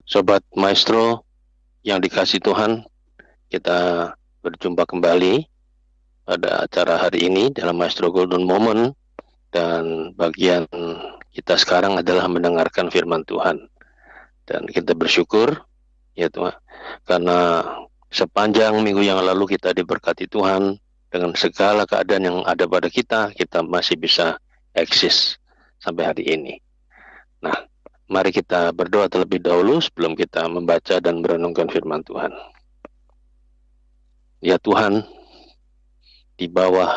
Sobat Maestro yang dikasih Tuhan, kita berjumpa kembali pada acara hari ini dalam Maestro Golden Moment, dan bagian kita sekarang adalah mendengarkan firman Tuhan. Dan kita bersyukur ya Tuhan, karena sepanjang minggu yang lalu kita diberkati Tuhan dengan segala keadaan yang ada pada kita masih bisa eksis sampai hari ini. Nah, mari kita berdoa terlebih dahulu sebelum kita membaca dan merenungkan firman Tuhan. Ya Tuhan, di bawah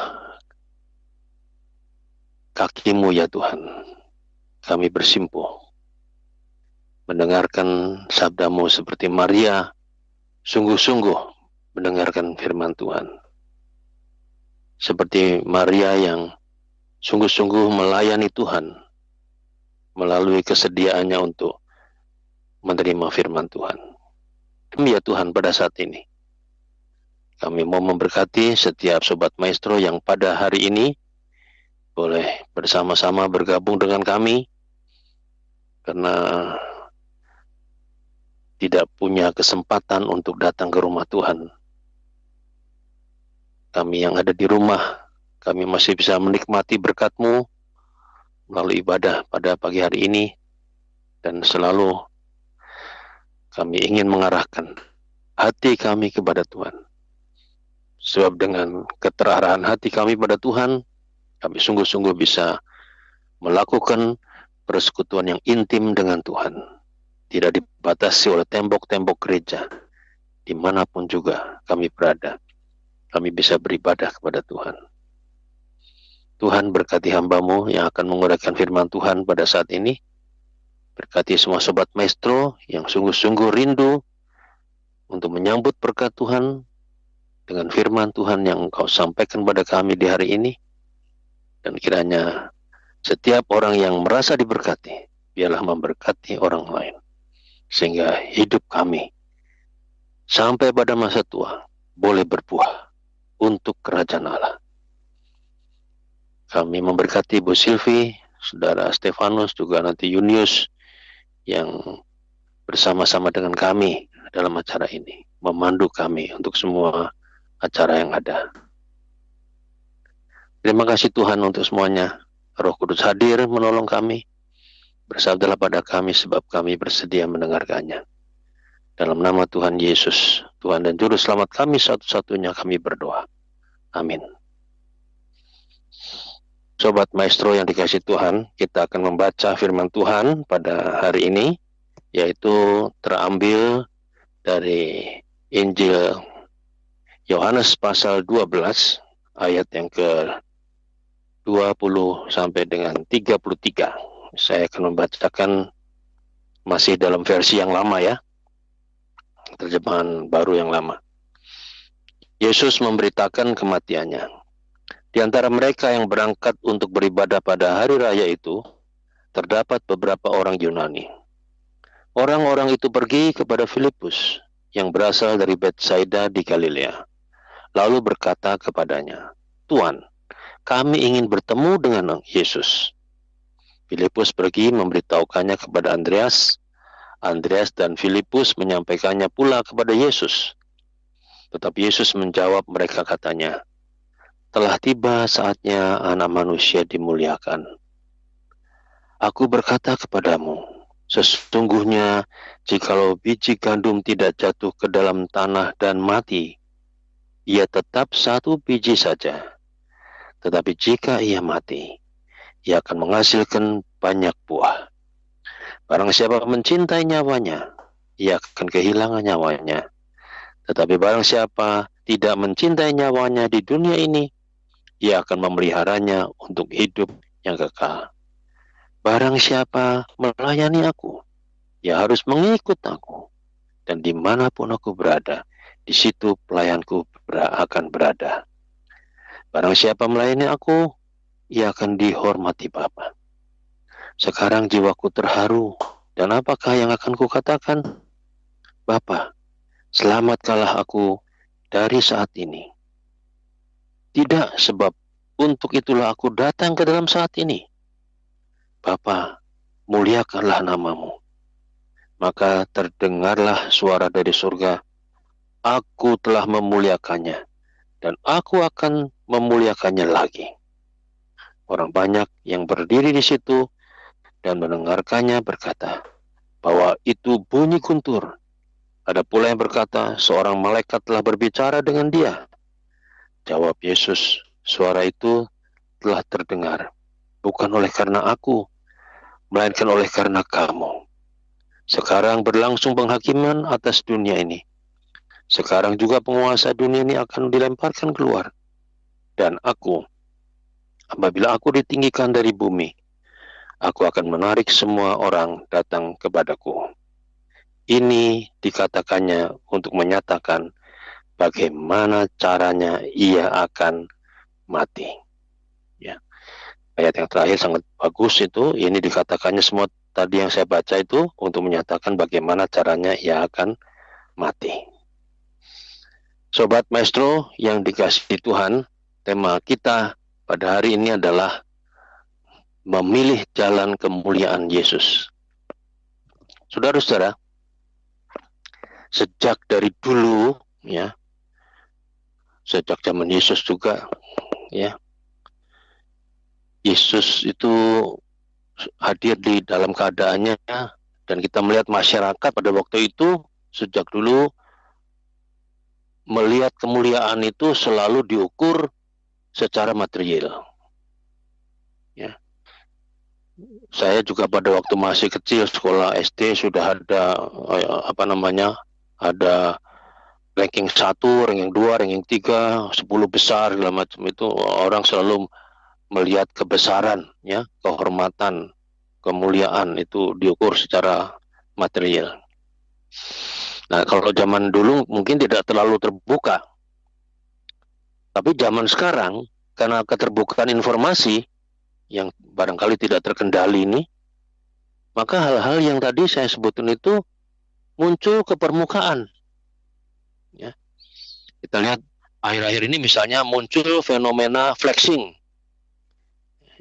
kaki-Mu ya Tuhan, kami bersimpuh mendengarkan sabda-Mu seperti Maria sungguh-sungguh mendengarkan firman Tuhan. Seperti Maria yang sungguh-sungguh melayani Tuhan melalui kesediaannya untuk menerima firman Tuhan. Ya Tuhan, pada saat ini kami mau memberkati setiap Sobat Maestro yang pada hari ini boleh bersama-sama bergabung dengan kami, karena tidak punya kesempatan untuk datang ke rumah Tuhan. Kami yang ada di rumah, kami masih bisa menikmati berkat-Mu melalui ibadah pada pagi hari ini, dan selalu kami ingin mengarahkan hati kami kepada Tuhan. Sebab dengan keterarahan hati kami pada Tuhan, kami sungguh-sungguh bisa melakukan persekutuan yang intim dengan Tuhan. Tidak dibatasi oleh tembok-tembok gereja. Dimanapun juga kami berada, kami bisa beribadah kepada Tuhan. Tuhan, berkati hamba-Mu yang akan menguraikan firman Tuhan pada saat ini. Berkati semua Sobat Maestro yang sungguh-sungguh rindu untuk menyambut berkat Tuhan dengan firman Tuhan yang Engkau sampaikan pada kami di hari ini. Dan kiranya setiap orang yang merasa diberkati, biarlah memberkati orang lain, sehingga hidup kami sampai pada masa tua boleh berbuah untuk kerajaan Allah. Kami memberkati Bu Silvi, Saudara Stefanus, juga nanti Yunius yang bersama-sama dengan kami dalam acara ini, memandu kami untuk semua acara yang ada. Terima kasih Tuhan untuk semuanya. Roh Kudus hadir menolong kami. Bersabdalah pada kami sebab kami bersedia mendengarkannya. Dalam nama Tuhan Yesus, Tuhan dan Juru Selamat kami satu-satunya kami berdoa. Amin. Sobat Maestro yang dikasih Tuhan, kita akan membaca firman Tuhan pada hari ini, yaitu terambil dari Injil Yohanes pasal 12, ayat yang ke-20 sampai dengan 33. Saya akan membacakan masih dalam versi yang lama ya, terjemahan baru yang lama. Yesus memberitakan kematiannya. Di antara mereka yang berangkat untuk beribadah pada hari raya itu, terdapat beberapa orang Yunani. Orang-orang itu pergi kepada Filipus, yang berasal dari Betsaida di Galilea, lalu berkata kepadanya, "Tuan, kami ingin bertemu dengan Yesus." Filipus pergi memberitahukannya kepada Andreas. Andreas dan Filipus menyampaikannya pula kepada Yesus. Tetapi Yesus menjawab mereka, katanya, "Telah tiba saatnya Anak Manusia dimuliakan. Aku berkata kepadamu, sesungguhnya jikalau biji gandum tidak jatuh ke dalam tanah dan mati, ia tetap satu biji saja. Tetapi jika ia mati, ia akan menghasilkan banyak buah. Barang siapa mencintai nyawanya, ia akan kehilangan nyawanya. Tetapi barang siapa tidak mencintai nyawanya di dunia ini, ia akan memeliharanya untuk hidup yang kekal. Barang siapa melayani aku, ia harus mengikut aku. Dan dimanapun aku berada, di situ pelayanku akan berada. Barang siapa melayani aku, ia akan dihormati Bapa. Sekarang jiwaku terharu, dan apakah yang akan kukatakan? Bapa, selamatkanlah aku dari saat ini. Tidak, sebab untuk itulah aku datang ke dalam saat ini. Bapa, muliakanlah namamu. Maka terdengarlah suara dari surga, "Aku telah memuliakannya, dan aku akan memuliakannya lagi." Orang banyak yang berdiri di situ dan mendengarkannya berkata bahwa itu bunyi guntur. Ada pula yang berkata, "Seorang malaikat telah berbicara dengan dia." Jawab Yesus, "Suara itu telah terdengar, bukan oleh karena aku, melainkan oleh karena kamu. Sekarang berlangsung penghakiman atas dunia ini. Sekarang juga penguasa dunia ini akan dilemparkan keluar. Dan aku, apabila aku ditinggikan dari bumi, aku akan menarik semua orang datang kepadaku." Ini dikatakannya untuk menyatakan bagaimana caranya ia akan mati. Ya. Ayat yang terakhir sangat bagus itu. Ini dikatakannya semua tadi yang saya baca itu untuk menyatakan bagaimana caranya ia akan mati. Sobat Maestro yang dikasihi Tuhan, tema kita pada hari ini adalah memilih jalan kemuliaan Yesus. Saudara-saudara, sejak dari dulu, ya, sejak zaman Yesus juga, ya, Yesus itu hadir di dalam keadaannya, dan kita melihat masyarakat pada waktu itu sejak dulu melihat kemuliaan itu selalu diukur secara material. Ya. Saya juga pada waktu masih kecil sekolah SD sudah ada ada ranking 1, ranking 2, ranking 3, 10 besar segala macam itu. Orang selalu melihat kebesaran, ya, kehormatan, kemuliaan itu diukur secara material. Nah, kalau zaman dulu mungkin tidak terlalu terbuka. Tapi zaman sekarang, karena keterbukaan informasi yang barangkali tidak terkendali ini, maka hal-hal yang tadi saya sebutkan itu muncul ke permukaan. Ya. Kita lihat akhir-akhir ini misalnya muncul fenomena flexing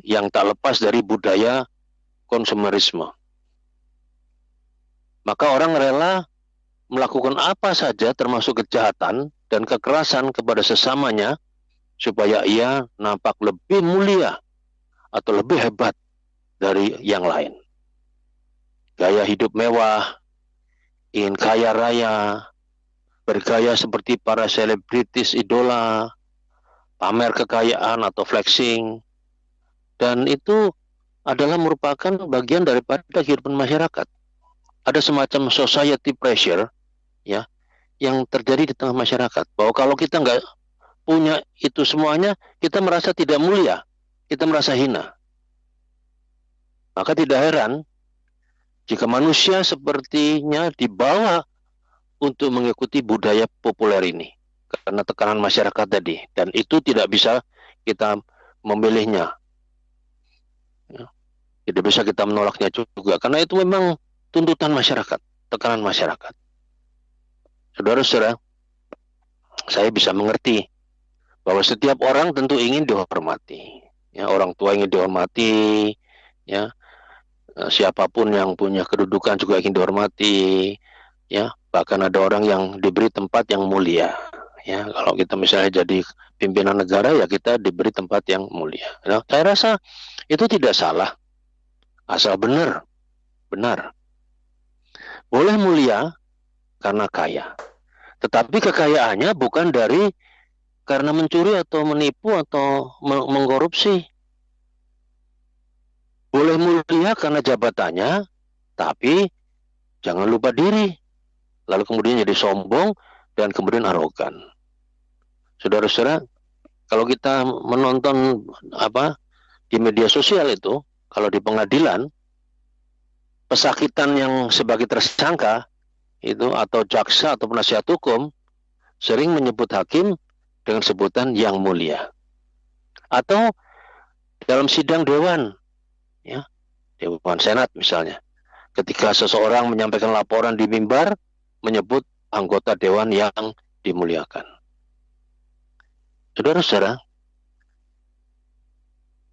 yang tak lepas dari budaya konsumerisme. Maka orang rela melakukan apa saja termasuk kejahatan dan kekerasan kepada sesamanya supaya ia nampak lebih mulia atau lebih hebat dari yang lain. Gaya hidup mewah, ingin kaya raya, bergaya seperti para selebritis idola, pamer kekayaan atau flexing, dan itu adalah merupakan bagian daripada kehidupan masyarakat. Ada semacam society pressure, ya, yang terjadi di tengah masyarakat, bahwa kalau kita nggak punya itu semuanya, kita merasa tidak mulia, kita merasa hina. Maka tidak heran jika manusia sepertinya dibawa untuk mengikuti budaya populer ini karena tekanan masyarakat tadi, dan itu tidak bisa kita memilihnya, ya. Tidak bisa kita menolaknya juga karena itu memang tuntutan masyarakat, tekanan masyarakat. Saudara-saudara, saya bisa mengerti bahwa setiap orang tentu ingin dihormati, ya, orang tua ingin dihormati, ya, siapapun yang punya kedudukan juga ingin dihormati, ya, bahkan ada orang yang diberi tempat yang mulia, ya. Kalau kita misalnya jadi pimpinan negara, ya kita diberi tempat yang mulia. Nah, saya rasa itu tidak salah, asal benar. Boleh mulia karena kaya, tetapi kekayaannya bukan karena mencuri atau menipu atau mengkorupsi. Boleh mulia karena jabatannya, tapi jangan lupa diri, lalu kemudian jadi sombong dan kemudian arogan. Saudara-saudara, kalau kita menonton di media sosial itu, kalau di pengadilan, pesakitan yang sebagai tersangka itu atau jaksa atau penasihat hukum sering menyebut hakim dengan sebutan yang mulia. Atau dalam sidang dewan, ya, dewan senat misalnya, ketika seseorang menyampaikan laporan di mimbar, menyebut anggota dewan yang dimuliakan. Saudara-saudara,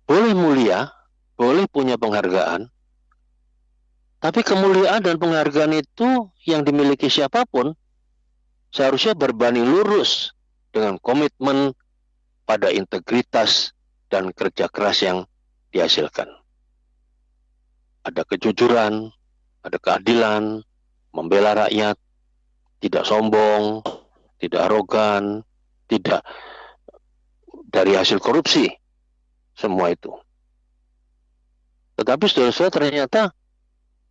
boleh mulia, boleh punya penghargaan, Tapi kemuliaan dan penghargaan itu yang dimiliki siapapun seharusnya berbanding lurus dengan komitmen pada integritas dan kerja keras yang dihasilkan. Ada kejujuran, ada keadilan, membela rakyat, tidak sombong, tidak arogan, tidak dari hasil korupsi, semua itu. Tetapi saudara-saudara, ternyata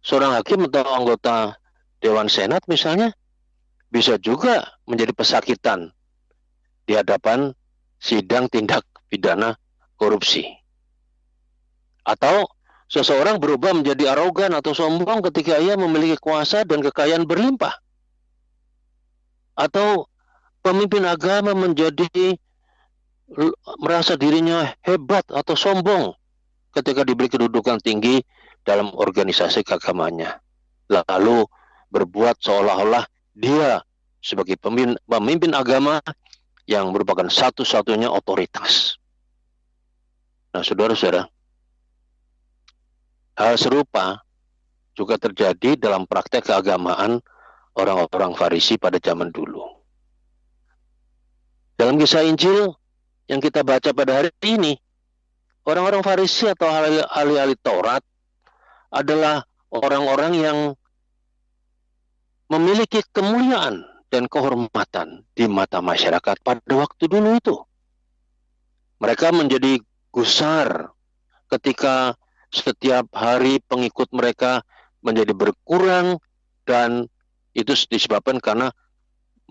seorang hakim atau anggota Dewan Senat misalnya bisa juga menjadi pesakitan di hadapan sidang tindak pidana korupsi. Atau seseorang berubah menjadi arogan atau sombong ketika ia memiliki kuasa dan kekayaan berlimpah. Atau pemimpin agama menjadi merasa dirinya hebat atau sombong ketika diberi kedudukan tinggi dalam organisasi keagamaannya. Lalu berbuat seolah-olah dia sebagai pemimpin agama yang merupakan satu-satunya otoritas. Nah, saudara-saudara, hal serupa juga terjadi dalam praktek keagamaan orang-orang Farisi pada zaman dulu. Dalam kisah Injil yang kita baca pada hari ini, orang-orang Farisi atau ahli-ahli Taurat adalah orang-orang yang memiliki kemuliaan dan kehormatan di mata masyarakat pada waktu dulu itu. Mereka menjadi gusar ketika setiap hari pengikut mereka menjadi berkurang, dan itu disebabkan karena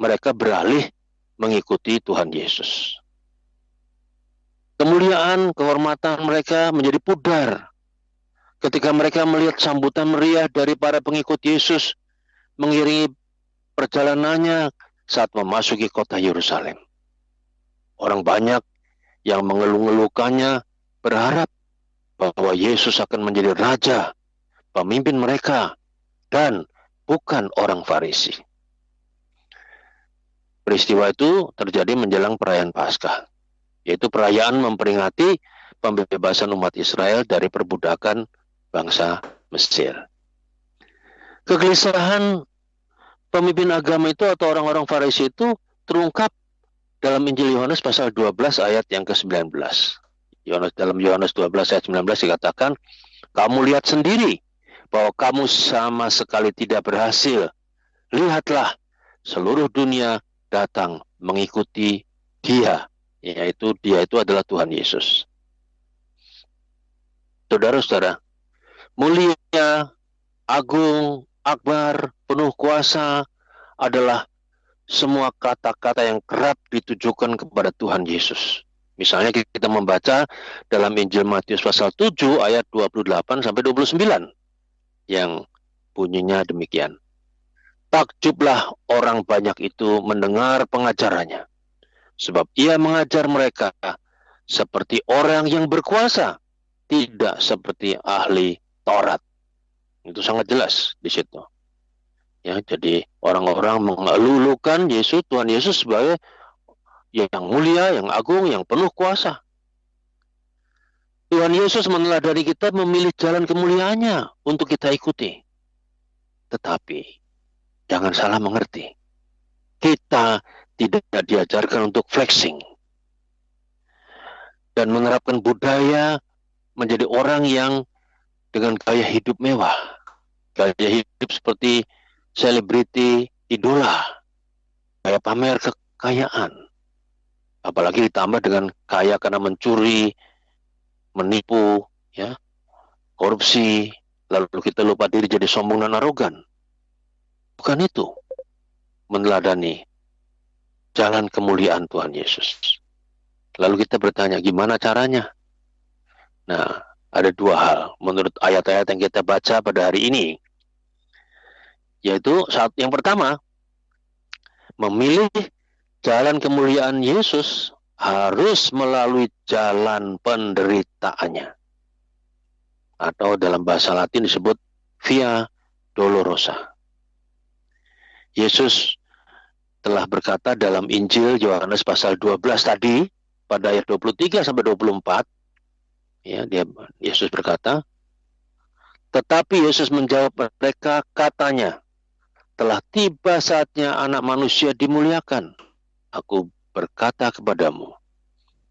mereka beralih mengikuti Tuhan Yesus. Kemuliaan, kehormatan mereka menjadi pudar ketika mereka melihat sambutan meriah dari para pengikut Yesus mengiringi perjalanannya saat memasuki kota Yerusalem. Orang banyak yang mengeluh-ngeluhkannya berharap bahwa Yesus akan menjadi raja, pemimpin mereka, dan bukan orang Farisi. Peristiwa itu terjadi menjelang perayaan Paskah, yaitu perayaan memperingati pembebasan umat Israel dari perbudakan bangsa Mesir. Kegelisahan pemimpin agama itu atau orang-orang Farisi itu terungkap dalam Injil Yohanes pasal 12 ayat yang ke-19. Dalam Yohanes 12 ayat 19 dikatakan, "Kamu lihat sendiri bahwa kamu sama sekali tidak berhasil. Lihatlah, seluruh dunia datang mengikuti Dia." Yaitu Dia itu adalah Tuhan Yesus. Saudara-saudara, mulia, agung, akbar, penuh kuasa adalah semua kata-kata yang kerap ditujukan kepada Tuhan Yesus. Misalnya kita membaca dalam Injil Matius pasal 7 ayat 28 sampai 29 yang bunyinya demikian. "Takjublah orang banyak itu mendengar pengajarannya, sebab ia mengajar mereka seperti orang yang berkuasa, tidak seperti ahli Taurat." Itu sangat jelas di situ. Ya, jadi orang-orang mengeluhkan Yesus, Tuhan Yesus sebagai yang mulia, yang agung, yang penuh kuasa. Tuhan Yesus meneladani kita memilih jalan kemuliaannya untuk kita ikuti. Tetapi jangan salah mengerti. Kita tidak diajarkan untuk flexing dan menerapkan budaya menjadi orang yang dengan gaya hidup mewah, gaya hidup seperti selebriti idola, gaya pamer kekayaan, apalagi ditambah dengan kaya karena mencuri, menipu, ya, korupsi, lalu kita lupa diri jadi sombong dan arogan. Bukan itu meneladani jalan kemuliaan Tuhan Yesus. Lalu kita bertanya, gimana caranya? Nah, ada dua hal menurut ayat-ayat yang kita baca pada hari ini. Yaitu yang pertama, memilih jalan kemuliaan Yesus harus melalui jalan penderitaannya. Atau dalam bahasa Latin disebut Via Dolorosa. Yesus telah berkata dalam Injil Yohanes pasal 12 tadi, pada ayat 23 sampai 24, ya, Yesus berkata, Tetapi Yesus menjawab mereka, katanya, telah tiba saatnya anak manusia dimuliakan. Aku berkata kepadamu,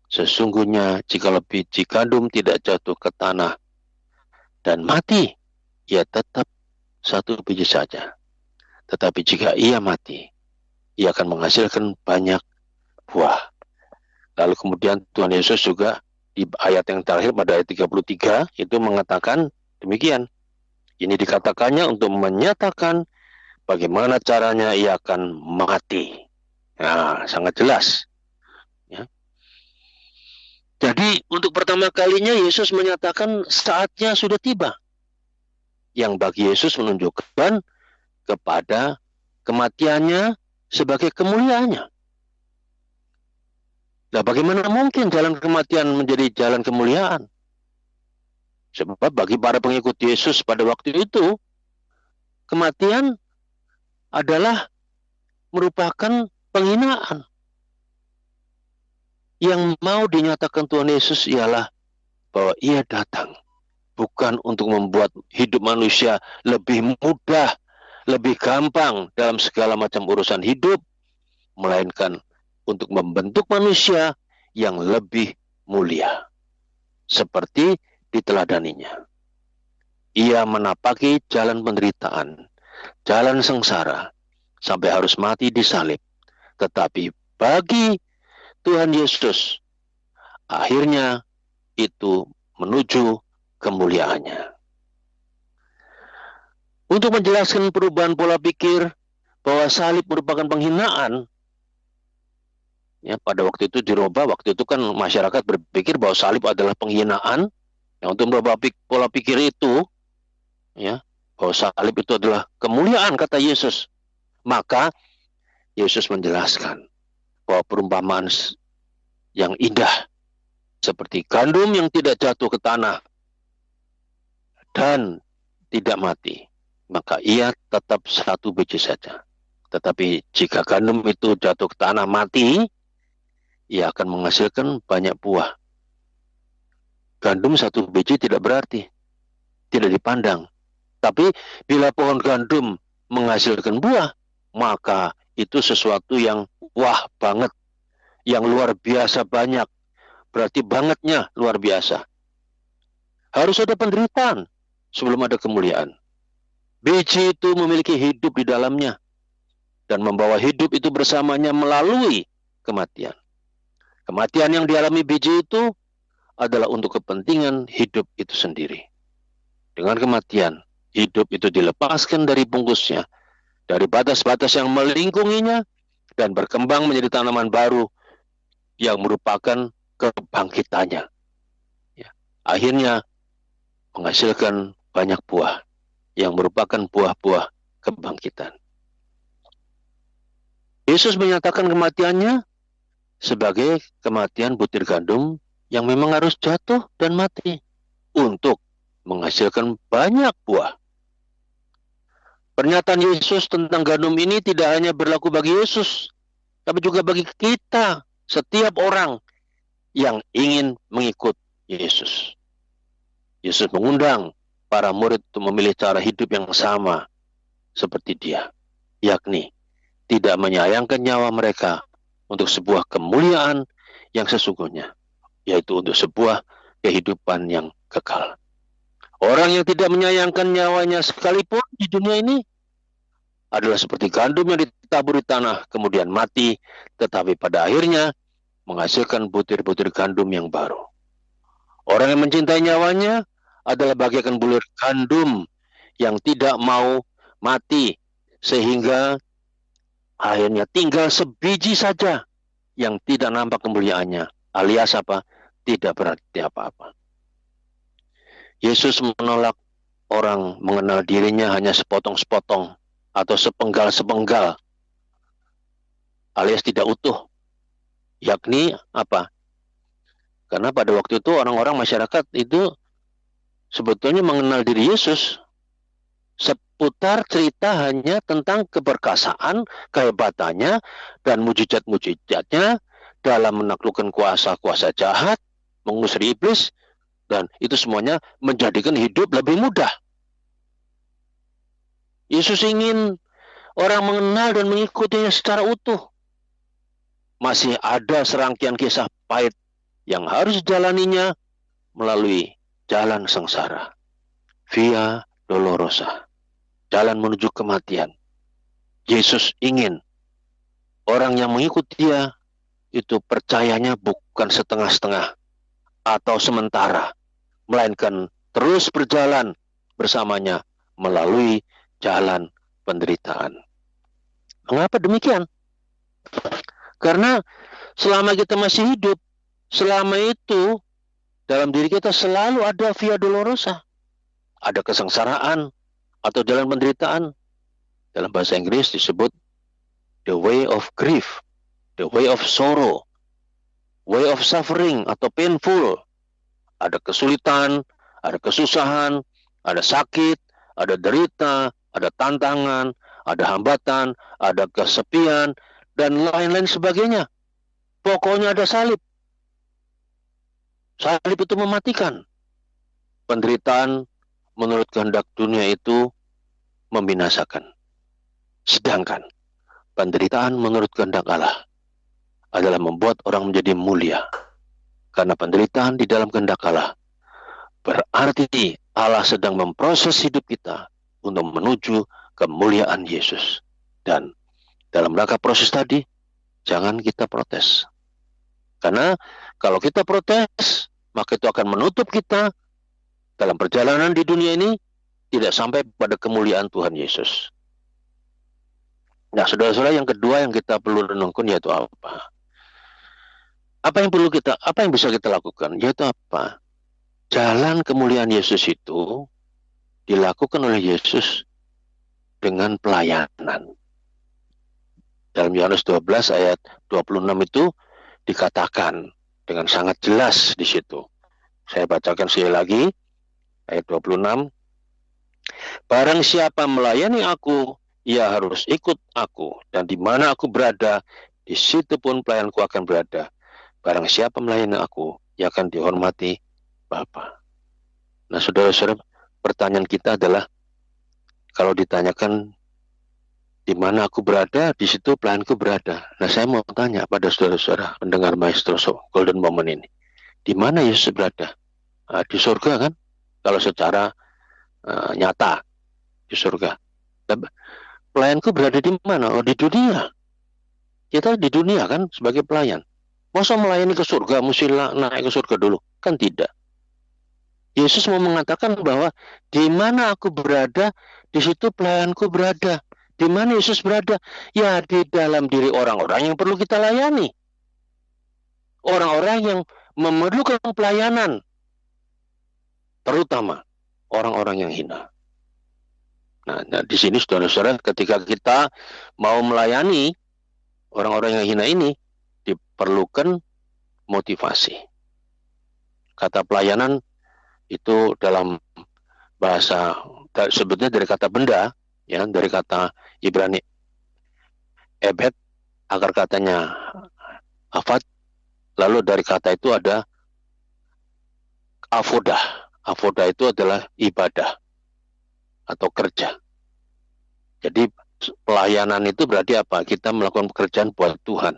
sesungguhnya jika biji gandum tidak jatuh ke tanah dan mati, ia tetap satu biji saja. Tetapi jika ia mati, ia akan menghasilkan banyak buah. Lalu kemudian Tuhan Yesus juga di ayat yang terakhir pada ayat 33 itu mengatakan demikian. Ini dikatakannya untuk menyatakan bagaimana caranya ia akan mati. Nah, sangat jelas. Ya. Jadi untuk pertama kalinya Yesus menyatakan saatnya sudah tiba. Yang bagi Yesus menunjukkan kepada kematiannya sebagai kemuliaannya. Nah, bagaimana mungkin jalan kematian menjadi jalan kemuliaan? Sebab bagi para pengikut Yesus pada waktu itu, kematian adalah merupakan penghinaan. Yang mau dinyatakan Tuhan Yesus ialah bahwa ia datang bukan untuk membuat hidup manusia lebih mudah, lebih gampang dalam segala macam urusan hidup, melainkan untuk membentuk manusia yang lebih mulia. Seperti diteladaninya. Ia menapaki jalan penderitaan, jalan sengsara, sampai harus mati di salib. Tetapi bagi Tuhan Yesus, akhirnya itu menuju kemuliaannya. Untuk menjelaskan perubahan pola pikir bahwa salib merupakan penghinaan, ya, pada waktu itu dirubah. Waktu itu kan masyarakat berpikir bahwa salib adalah penghinaan. Ya, untuk merubah pola pikir itu, ya, bahwa salib itu adalah kemuliaan, kata Yesus. Maka Yesus menjelaskan bahwa perumpamaan yang indah seperti gandum yang tidak jatuh ke tanah dan tidak mati, maka ia tetap satu biji saja. Tetapi jika gandum itu jatuh ke tanah mati, ia akan menghasilkan banyak buah. Gandum satu biji tidak berarti, tidak dipandang. Tapi bila pohon gandum menghasilkan buah, maka itu sesuatu yang wah banget, yang luar biasa banyak. Berarti bangetnya luar biasa. Harus ada penderitaan sebelum ada kemuliaan. Biji itu memiliki hidup di dalamnya dan membawa hidup itu bersamanya melalui kematian. Kematian yang dialami biji itu adalah untuk kepentingan hidup itu sendiri. Dengan kematian, hidup itu dilepaskan dari bungkusnya, dari batas-batas yang melingkunginya, dan berkembang menjadi tanaman baru yang merupakan kebangkitannya. Ya. Akhirnya menghasilkan banyak buah yang merupakan buah-buah kebangkitan. Yesus menyatakan kematiannya sebagai kematian butir gandum yang memang harus jatuh dan mati untuk menghasilkan banyak buah. Pernyataan Yesus tentang gandum ini tidak hanya berlaku bagi Yesus, tapi juga bagi kita, setiap orang yang ingin mengikut Yesus. Yesus mengundang para murid untuk memilih cara hidup yang sama seperti dia, yakni tidak menyayangkan nyawa mereka untuk sebuah kemuliaan yang sesungguhnya, yaitu untuk sebuah kehidupan yang kekal. Orang yang tidak menyayangkan nyawanya sekalipun di dunia ini adalah seperti gandum yang ditabur di tanah kemudian mati, tetapi pada akhirnya menghasilkan butir-butir gandum yang baru. Orang yang mencintai nyawanya adalah bagaikan bulir gandum yang tidak mau mati, sehingga akhirnya tinggal sebiji saja yang tidak nampak kemuliaannya, alias apa? Tidak berarti apa-apa. Yesus menolak orang mengenal dirinya hanya sepotong-sepotong atau sepenggal-sepenggal, alias tidak utuh. Yakni apa? Karena pada waktu itu orang-orang masyarakat itu sebetulnya mengenal diri Yesus seputar cerita hanya tentang keperkasaan, kehebatannya, dan mujizat-mujizatnya dalam menaklukkan kuasa-kuasa jahat, mengusir iblis, dan itu semuanya menjadikan hidup lebih mudah. Yesus ingin orang mengenal dan mengikutinya secara utuh. Masih ada serangkaian kisah pahit yang harus dijalaninya melalui jalan sengsara, via dolorosa, jalan menuju kematian. Yesus ingin orang yang mengikuti dia itu percayanya bukan setengah-setengah atau sementara, melainkan terus berjalan bersamanya melalui jalan penderitaan. Mengapa demikian? Karena selama kita masih hidup, selama itu dalam diri kita selalu ada via dolorosa. Ada kesengsaraan atau jalan penderitaan. Dalam bahasa Inggris disebut the way of grief, the way of sorrow, way of suffering atau painful. Ada kesulitan, ada kesusahan, ada sakit, ada derita, ada tantangan, ada hambatan, ada kesepian, dan lain-lain sebagainya. Pokoknya ada salib. Salib itu mematikan. Penderitaan menurut kehendak dunia itu membinasakan. Sedangkan penderitaan menurut kehendak Allah adalah membuat orang menjadi mulia. Karena penderitaan di dalam kehendak Allah berarti Allah sedang memproses hidup kita untuk menuju kemuliaan Yesus. Dan dalam rangka proses tadi, jangan kita protes. Karena kalau kita protes, maka itu akan menutup kita dalam perjalanan di dunia ini tidak sampai pada kemuliaan Tuhan Yesus. Nah, saudara-saudara, yang kedua yang kita perlu renungkan yaitu apa? Apa yang bisa kita lakukan? Yaitu apa? Jalan kemuliaan Yesus itu dilakukan oleh Yesus dengan pelayanan. Dalam Yohanes 12 ayat 26 itu dikatakan dengan sangat jelas di situ. Saya bacakan sekali lagi ayat 26. Barang siapa melayani aku, ia harus ikut aku, dan di mana aku berada, di situ pun pelayanku akan berada. Barang siapa melayani aku, ia akan dihormati Bapa. Nah, saudara-saudara, pertanyaan kita adalah, kalau ditanyakan di mana aku berada, di situ pelayanku berada. Nah, saya mau tanya pada saudara-saudara pendengar Maestro Golden Moment ini, di mana Yesus berada? Di surga kan? Kalau secara nyata di surga. Pelayanku berada di mana? Oh, di dunia. Kita di dunia kan sebagai pelayan. Masa melayani ke surga, mesti naik ke surga dulu? Kan tidak. Yesus mau mengatakan bahwa di mana aku berada, di situ pelayanku berada. Di mana Yesus berada? Ya, di dalam diri orang-orang yang perlu kita layani. Orang-orang yang memerlukan pelayanan. Terutama orang-orang yang hina. Nah, di sini saudara-saudara, ketika kita mau melayani orang-orang yang hina ini, diperlukan motivasi. Kata pelayanan itu dalam bahasa, sebetulnya dari kata benda, ya, dari kata Ibrani ebed, akar katanya afad, lalu dari kata itu ada avodah. Avodah itu adalah ibadah atau kerja. Jadi pelayanan itu berarti apa? Kita melakukan pekerjaan buat Tuhan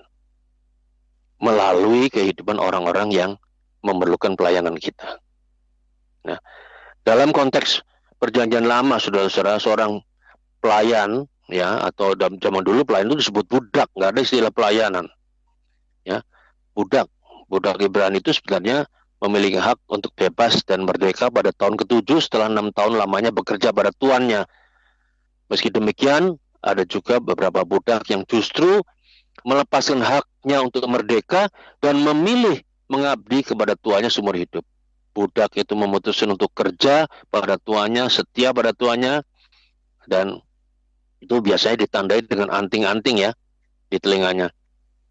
melalui kehidupan orang-orang yang memerlukan pelayanan kita. Nah, dalam konteks perjanjian lama, saudara-saudara, seorang pelayan, ya, atau dalam zaman dulu pelayan itu disebut budak, nggak ada istilah pelayanan, ya, budak Ibrani itu sebenarnya memiliki hak untuk bebas dan merdeka pada tahun ke-7 setelah 6 tahun lamanya bekerja pada tuannya. Meski demikian, ada juga beberapa budak yang justru melepaskan haknya untuk merdeka dan memilih mengabdi kepada tuannya seumur hidup. Budak itu memutuskan untuk kerja pada tuannya, setia pada tuannya, dan itu biasanya ditandai dengan anting-anting, ya, di telinganya.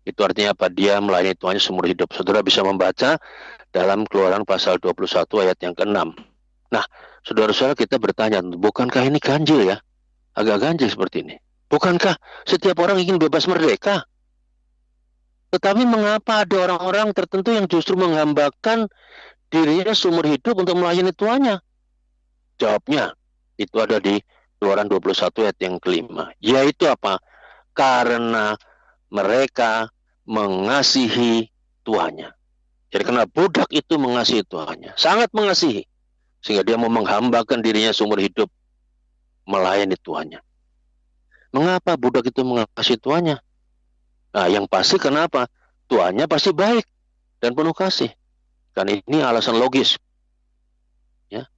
Itu artinya apa? Dia melayani tuannya seumur hidup. Saudara bisa membaca dalam Keluaran pasal 21 ayat yang ke-6. Nah, saudara-saudara, kita bertanya, bukankah ini ganjil, ya? Agak ganjil seperti ini. Bukankah setiap orang ingin bebas merdeka? Tetapi mengapa ada orang-orang tertentu yang justru menghambakan dirinya seumur hidup untuk melayani tuannya? Jawabnya, itu ada di Keluaran 21 ayat yang kelima. Yaitu apa? Karena mereka mengasihi tuannya. Jadi karena budak itu mengasihi tuannya, sangat mengasihi, sehingga dia mau menghambakan dirinya seumur hidup melayani tuannya. Mengapa budak itu mengasihi tuannya? Nah, yang pasti kenapa? Tuannya pasti baik dan penuh kasih. Dan ini alasan logis. Ya.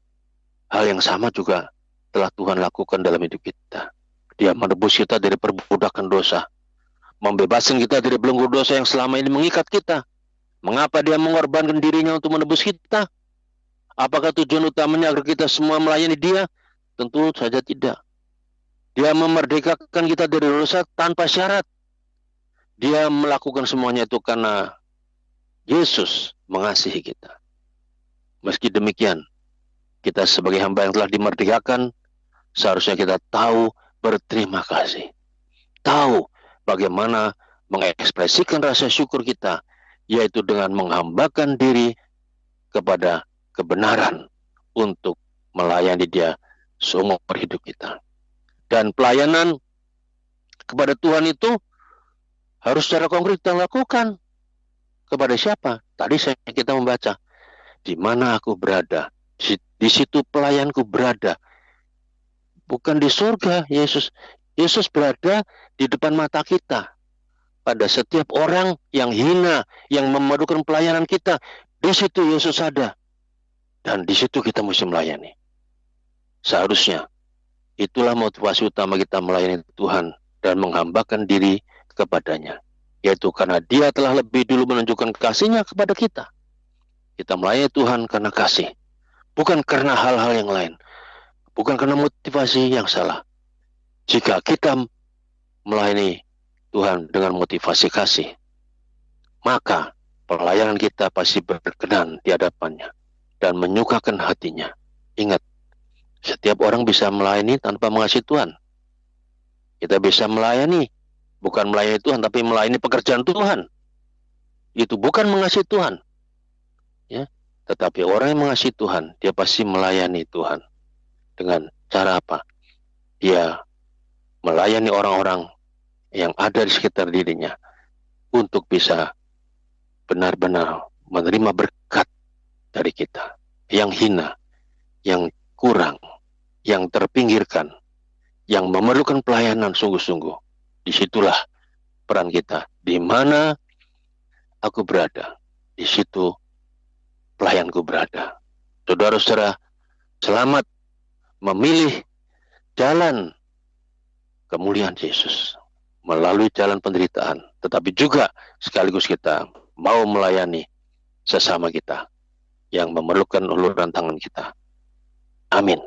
Hal yang sama juga telah Tuhan lakukan dalam hidup kita. Dia menebus kita dari perbudakan dosa, membebaskan kita dari belenggu dosa yang selama ini mengikat kita. Mengapa dia mengorbankan dirinya untuk menebus kita? Apakah tujuan utamanya agar kita semua melayani dia? Tentu saja tidak. Dia memerdekakan kita dari dosa tanpa syarat. Dia melakukan semuanya itu karena Yesus mengasihi kita. Meski demikian, kita sebagai hamba yang telah dimerdekakan, seharusnya kita tahu berterima kasih. Tahu bagaimana mengekspresikan rasa syukur kita, yaitu dengan menghambakan diri kepada kebenaran untuk melayani dia seumur hidup kita. Dan pelayanan kepada Tuhan itu harus secara konkret kita lakukan. Kepada siapa? Tadi kita membaca, di mana aku berada, di situ pelayanku berada. Bukan di surga, Yesus. Yesus berada di depan mata kita. Pada setiap orang yang hina, yang memerlukan pelayanan kita, di situ Yesus ada. Dan di situ kita mesti melayani. Seharusnya, itulah motivasi utama kita melayani Tuhan dan menghambakan diri kepadanya. Yaitu karena dia telah lebih dulu menunjukkan kasih-Nya kepada kita. Kita melayani Tuhan karena kasih. Bukan karena hal-hal yang lain. Bukan karena motivasi yang salah. Jika kita melayani Tuhan dengan motivasi kasih, maka pelayanan kita pasti berkenan di hadapannya dan menyukakan hatinya. Ingat, setiap orang bisa melayani tanpa mengasihi Tuhan. Kita bisa melayani, bukan melayani Tuhan, tapi melayani pekerjaan Tuhan. Itu bukan mengasihi Tuhan. Ya, tetapi orang yang mengasihi Tuhan, dia pasti melayani Tuhan. Dengan cara apa? Dia melayani orang-orang yang ada di sekitar dirinya untuk bisa benar-benar menerima berkat dari kita. Yang hina, yang kurang, yang terpinggirkan, yang memerlukan pelayanan sungguh-sungguh. Disitulah peran kita. Di mana aku berada, di situ pelayanku berada. Saudara-saudara, selamat memilih jalan kemuliaan Yesus melalui jalan penderitaan, tetapi juga sekaligus kita mau melayani sesama kita yang memerlukan uluran tangan kita. Amin.